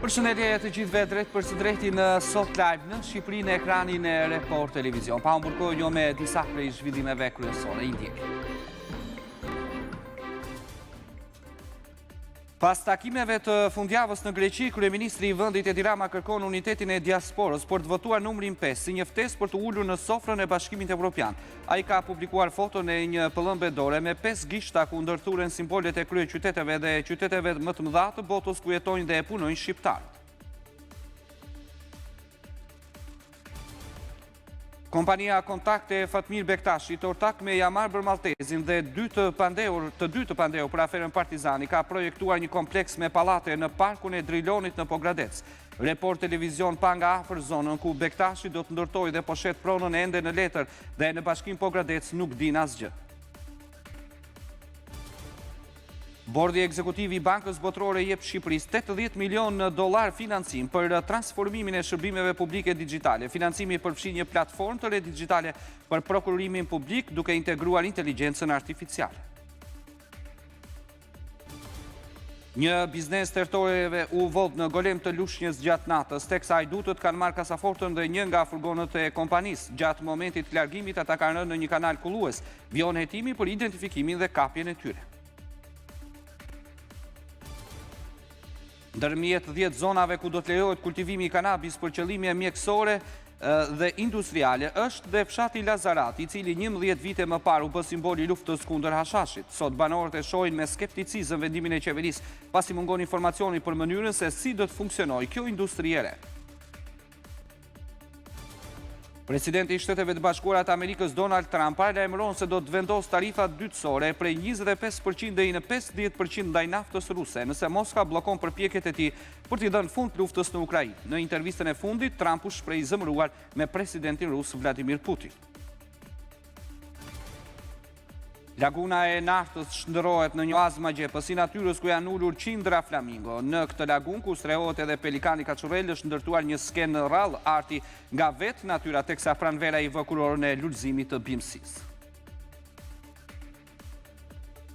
Përshëndetje të gjithëve, drejt për së drejti në Sot Live në Shqipëri në ekranin e Report Televizion. Pa unë burkoj një me disa prej zhvillimeve kryesore. I ndjek. Pas takimeve të fundjavës në Greqi, kryeministri i vendit Edi Rama kërkon unitetin e diasporës për të votuar numrin 5 si një ftesë për të ulur në sofrën e Bashkimit Evropian. Ai ka publikuar foton e një pëllëmbe dore me 5 gishta ku ndërthuren simbolet e kryeqyteteve dhe qyteteve më të mëdha të botës ku jetojnë dhe e punojnë shqiptarët. Kompania Kontakte Fatmir Bektashi, të ortak me Jamar Bërmaltezin dhe të dy të pandehur për aferën Partizani, ka projektuar një kompleks me pallate në parkun e Drilonit në Pogradec. Report Televizion pa nga afër zonën ku Bektashi do të ndërtojë dhe po shet pronën ende në letër dhe në Bashkim Pogradec nuk din asgjë. Bordi ekzekutivi i Bankës Botërore jep Shqipërisë $80 milion financim për transformimin e shërbimeve publike digjitale. Financimi përfshin një platformë të re digjitale për prokurorimin publik duke integruar inteligjencën artificiale. Një biznes territoreve u vodh në golem të lushnjës gjatë natës, teksa ajdutët kanë marrë kasafortën dhe një nga furgonët e kompanisë. Gjatë momentit të largimit ata kanë rënë në një kanal kullues. Vion hetimi për identifikimin dhe kapjen e tyre. Ndërmjet 10 zonave ku do të lejohet kultivimi i kanabis për qëllime mjekësore dhe industriale është dhe fshati Lazarat, i cili 11 vite më parë u bë simboli i luftës kundër hashashit. Sot banorët e shohin me skepticizëm vendimin e qeverisë, pasi mungon informacioni për mënyrën se si do të funksionojë kjo industri e re. Presidenti i Shteteve të Bashkuara të Amerikës Donald Trump paralajmëron se do të vendos tarifa dytësore prej 25% deri në 50% ndaj naftës ruse, nëse Moska bllokon përpjekjet e tij për t'i dhënë fund luftës në Ukrainë. Në intervistën e fundit, Trump u shpreh i zemëruar me presidentin rus Vladimir Putin. Laguna e naftës shndërrohet në një oazë magjepës si natyrës ku janë ulur qindra flamingo. Në këtë lagun ku strehohet edhe pelikani kaçurrel është ndërtuar një skenë rrallë arti nga vetë natyra teksa pranvera i vë kurorën e lulëzimit të bimësisë.